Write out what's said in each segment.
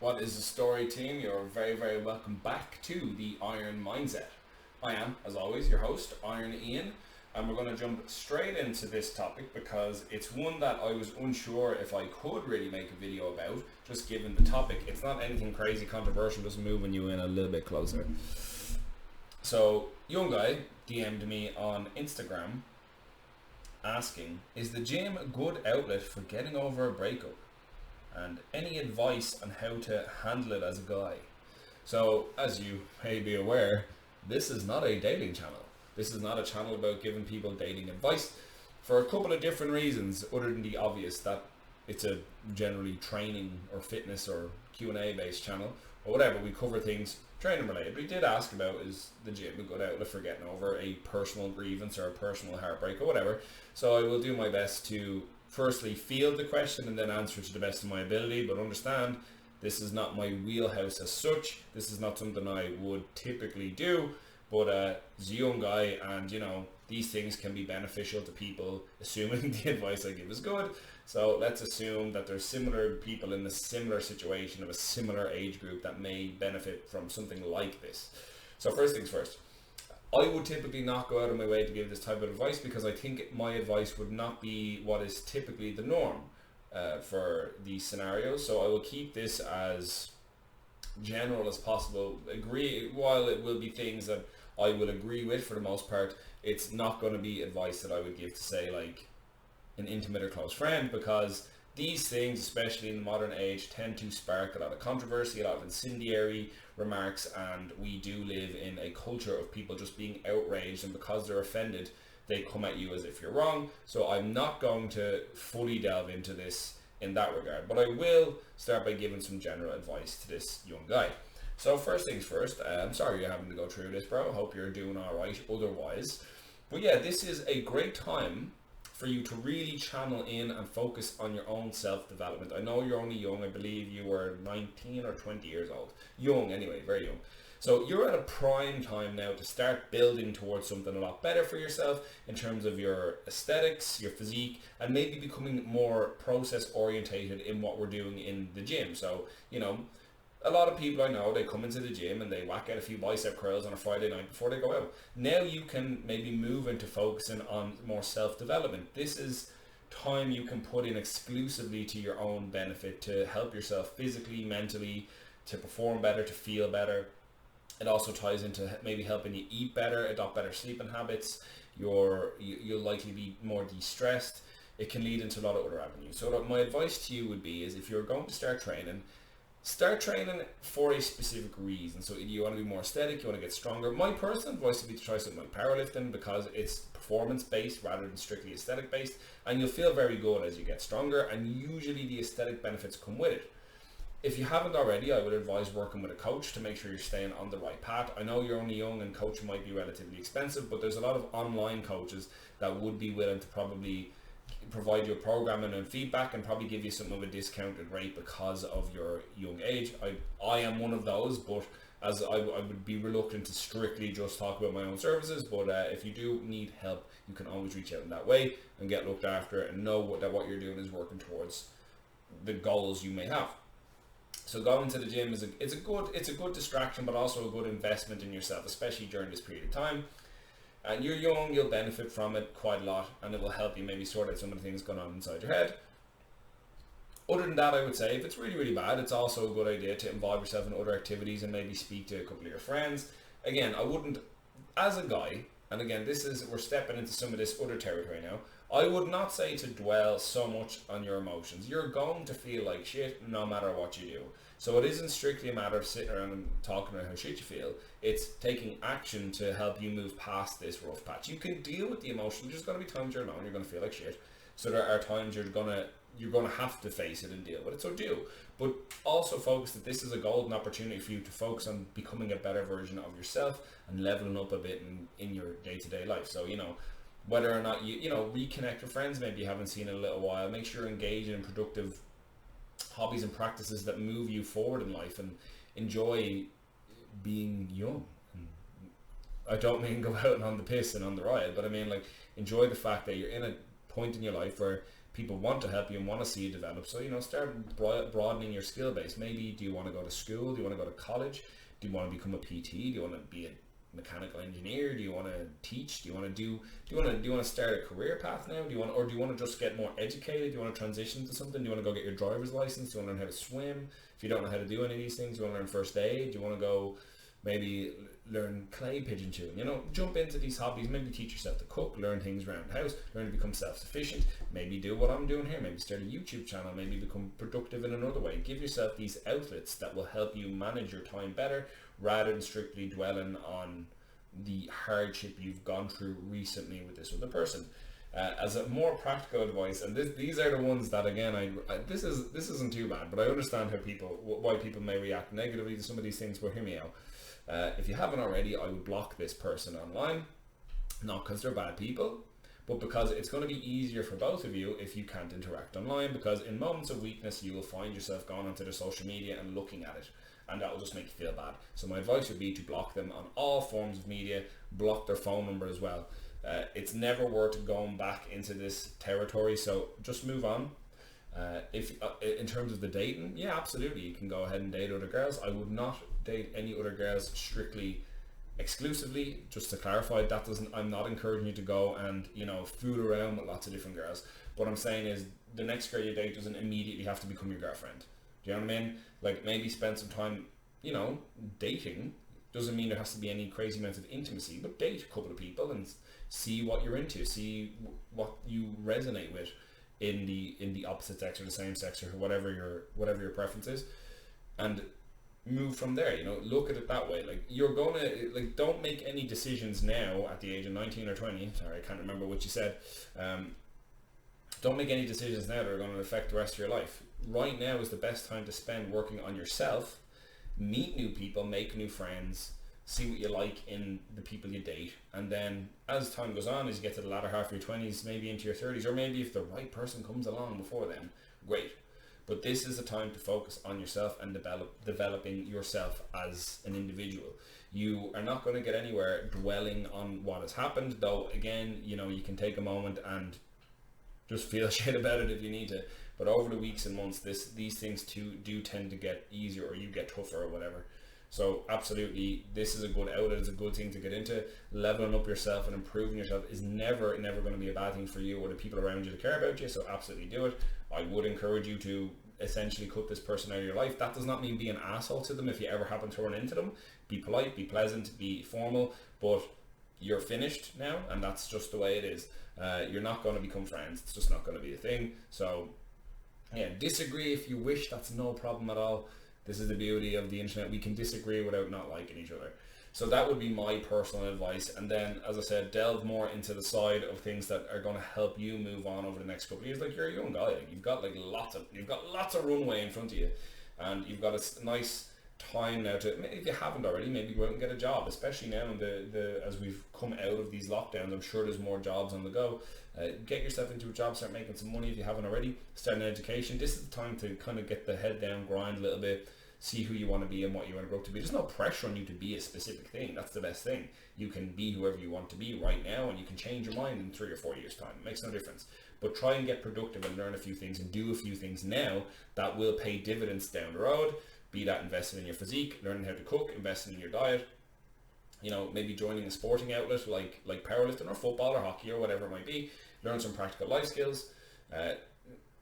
What is the story, team? You're very, very welcome back to the Iron Mindset. I am, as always, your host, Iron Ian, and we're going to jump straight into this topic because it's one that I was unsure if I could really make a video about, just given the topic. It's not anything crazy controversial, just moving you in a little bit closer. So, young guy DM'd me on Instagram asking, is the gym a good outlet for getting over a breakup? And any advice on how to handle it as a guy? So, as you may be aware, this is not a dating channel. This is not a channel about giving people dating advice for a couple of different reasons, other than the obvious that it's a generally training or fitness or Q&A based channel, or whatever. We cover things training related. But he did ask about, is the gym a good outlet for getting over a personal grievance or a personal heartbreak or whatever. So I will do my best to firstly field the question and then answer to the best of my ability, but understand this is not my wheelhouse as such. This is not something I would typically do, but as a young guy, and you know, these things can be beneficial to people, assuming the advice I give is good. So let's assume that there's similar people in a similar situation of a similar age group that may benefit from something like this. So first things first, I would typically not go out of my way to give this type of advice because I think my advice would not be what is typically the norm for these scenarios. So I will keep this as general as possible. While it will be things that I will agree with for the most part, it's not going to be advice that I would give to, say, like an intimate or close friend, because these things, especially in the modern age, tend to spark a lot of controversy, a lot of incendiary remarks, and we do live in a culture of people just being outraged, and because they're offended, they come at you as if you're wrong. So I'm not going to fully delve into this in that regard, but I will start by giving some general advice to this young guy. So first things first, I'm sorry you're having to go through this, bro. I hope you're doing all right otherwise. But yeah, this is a great time for you to really channel in and focus on your own self-development. I know you're only young. I believe you were 19 or 20 years old. Young anyway, very young. So you're at a prime time now to start building towards something a lot better for yourself in terms of your aesthetics, your physique, and maybe becoming more process orientated in what we're doing in the gym. So, you know, a lot of people I know, they come into the gym and they whack out a few bicep curls on a Friday night before they go out. Now you can maybe move into focusing on more self-development. This is time you can put in exclusively to your own benefit to help yourself physically, mentally, to perform better, to feel better. It also ties into maybe helping you eat better, adopt better sleeping habits. You'll likely be more de-stressed. It can lead into a lot of other avenues. So my advice to you would be, is if you're going to start training for a specific reason. So you want to be more aesthetic, you want to get stronger. My personal advice would be to try something like powerlifting, because it's performance based rather than strictly aesthetic based, and you'll feel very good as you get stronger, and usually the aesthetic benefits come with it. If you haven't already, I would advise working with a coach to make sure you're staying on the right path. I know you're only young and coaching might be relatively expensive, but there's a lot of online coaches that would be willing to probably provide you programming and feedback and probably give you some of a discounted rate because of your young age. I am one of those, but as I would be reluctant to strictly just talk about my own services. But if you do need help, you can always reach out in that way and get looked after, and know that what you're doing is working towards the goals you may have. So going to the gym is a good distraction, but also a good investment in yourself, especially during this period of time. And you're young, you'll benefit from it quite a lot, and it will help you maybe sort out some of the things going on inside your head. Other than that, I would say if it's really, really bad, it's also a good idea to involve yourself in other activities and maybe speak to a couple of your friends. Again, I wouldn't, as a guy, and again, we're stepping into some of this other territory now, I would not say to dwell so much on your emotions. You're going to feel like shit no matter what you do. So it isn't strictly a matter of sitting around and talking about how shit you feel. It's taking action to help you move past this rough patch. You can deal with the emotion. There's going to be times you're alone, you're going to feel like shit. So there are times you're going to have to face it and deal with it. So do. But also focus that this is a golden opportunity for you to focus on becoming a better version of yourself and leveling up a bit in your day-to-day life. So, you know, whether or not you reconnect with friends maybe you haven't seen in a little while, make sure you're engaged in productive hobbies and practices that move you forward in life, and enjoy being young. And I don't mean go out and on the piss and on the riot, but I mean like enjoy the fact that you're in a point in your life where people want to help you and want to see you develop. So, start broadening your skill base. Maybe, do you want to go to school? Do you want to go to college? Do you want to become a PT? Do you want to be a mechanical engineer? Do you want to teach? Do you want to start a career path now? Do you want to just get more educated? Do you want to transition to something? Do you want to go get your driver's license? Do you want to learn how to swim? If you don't know how to do any of these things, do you want to learn first aid? Do you want to go maybe learn clay pigeon chewing? Jump into these hobbies. Maybe teach yourself to cook, learn things around the house, learn to become self-sufficient. Maybe do what I'm doing here. Maybe start a YouTube channel. Maybe become productive in another way. Give yourself these outlets that will help you manage your time better, rather than strictly dwelling on the hardship you've gone through recently with this other person. As a more practical advice, and these are the ones that, again, this isn't too bad, but I understand why people may react negatively to some of these things. But hear me out. If you haven't already, I would block this person online, not because they're bad people, but because it's going to be easier for both of you if you can't interact online, because in moments of weakness you will find yourself going onto their social media and looking at it, and that will just make you feel bad. So my advice would be to block them on all forms of media, block their phone number as well. It's never worth going back into this territory, so just move on. If in terms of the dating, yeah, absolutely, you can go ahead and date other girls. I would not date any other girls strictly exclusively. Just to clarify, I'm not encouraging you to go and fool around with lots of different girls. What I'm saying is, the next girl you date doesn't immediately have to become your girlfriend. Do you know what I mean? Like, maybe spend some time, dating. Doesn't mean there has to be any crazy amounts of intimacy, but date a couple of people and see what you're into, see what you resonate with in the opposite sex or the same sex, or whatever your preference is, and move from there. Look at it that way. Like, you're gonna, don't make any decisions now at the age of 19 or 20. Sorry, I can't remember what you said. Don't make any decisions now that are going to affect the rest of your life. Right now is the best time to spend working on yourself. Meet new people, make new friends, see what you like in the people you date, and then as time goes on, as you get to the latter half of your 20s, maybe into your 30s, or maybe if the right person comes along before then, great. But this is a time to focus on yourself and developing yourself as an individual. You are not going to get anywhere dwelling on what has happened, though again, you can take a moment and just feel shit about it if you need to. But over the weeks and months, these things do tend to get easier, or you get tougher or whatever. So absolutely, this is a good outlet. It's a good thing to get into. Leveling up yourself and improving yourself is never going to be a bad thing for you or the people around you that care about you. So absolutely do it. I would encourage you to essentially cut this person out of your life. That does not mean be an asshole to them if you ever happen to run into them. Be polite, be pleasant, be formal, but you're finished now, and that's just the way it is. You're not going to become friends. It's just not going to be a thing. So yeah, disagree if you wish. That's no problem at all. This is the beauty of the internet. We can disagree without not liking each other. So that would be my personal advice. And then, as I said, delve more into the side of things that are going to help you move on over the next couple of years. Like, you're a young guy. Like, you've got lots of runway in front of you, and you've got a nice time now to, if you haven't already, maybe go out and get a job. Especially now in the as we've come out of these lockdowns, I'm sure there's more jobs on the go. Get yourself into a job, start making some money if you haven't already. Start an education. This is the time to kind of get the head down, grind a little bit, see who you want to be and what you want to grow up to be. There's no pressure on you to be a specific thing. That's the best thing. You can be whoever you want to be right now, and you can change your mind in 3 or 4 years time. It makes no difference. But try and get productive and learn a few things and do a few things now that will pay dividends down the road. Be that investing in your physique, learning how to cook, investing in your diet, maybe joining a sporting outlet like powerlifting or football or hockey or whatever it might be. Learn some practical life skills.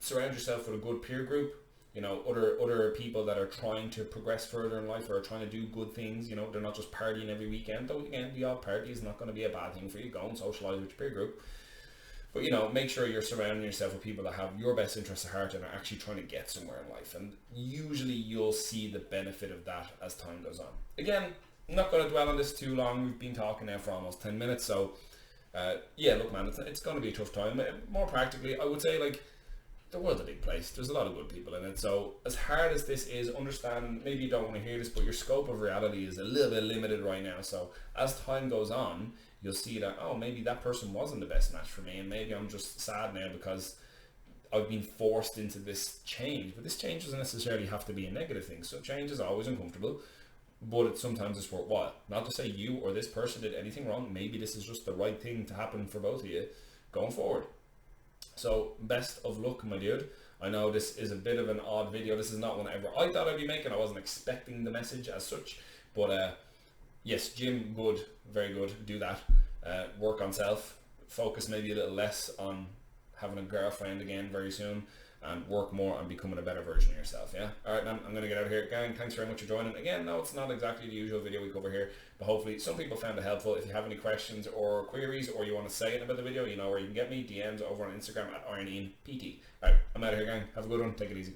Surround yourself with a good peer group. Other people that are trying to progress further in life or are trying to do good things. They're not just partying every weekend. Though again, the odd party is not going to be a bad thing for you. Go and socialise with your peer group. But make sure you're surrounding yourself with people that have your best interests at heart and are actually trying to get somewhere in life. And usually you'll see the benefit of that as time goes on. Again, I'm not going to dwell on this too long. We've been talking now for almost 10 minutes. So look, man, it's going to be a tough time. More practically, I would say, the world's a big place. There's a lot of good people in it. So as hard as this is, understand, maybe you don't want to hear this, but your scope of reality is a little bit limited right now. So as time goes on, you'll see that, maybe that person wasn't the best match for me, and maybe I'm just sad now because I've been forced into this change. But this change doesn't necessarily have to be a negative thing. So change is always uncomfortable, but sometimes it's worthwhile. Not to say you or this person did anything wrong. Maybe this is just the right thing to happen for both of you going forward. So best of luck, my dude. I know this is a bit of an odd video. This is not one ever I thought I'd be making. I wasn't expecting the message as such, but yes, gym, good, very good. Do that. Work on self. Focus maybe a little less on having a girlfriend again very soon, and work more on becoming a better version of yourself. Yeah. All right, man. I'm gonna get out of here, gang. Thanks very much for joining. Again, no, it's not exactly the usual video we cover here, but hopefully some people found it helpful. If you have any questions or queries, or you want to say anything about the video, you know where you can get me. DMs over on Instagram at IronIanPT. All right, I'm out of here, gang. Have a good one. Take it easy.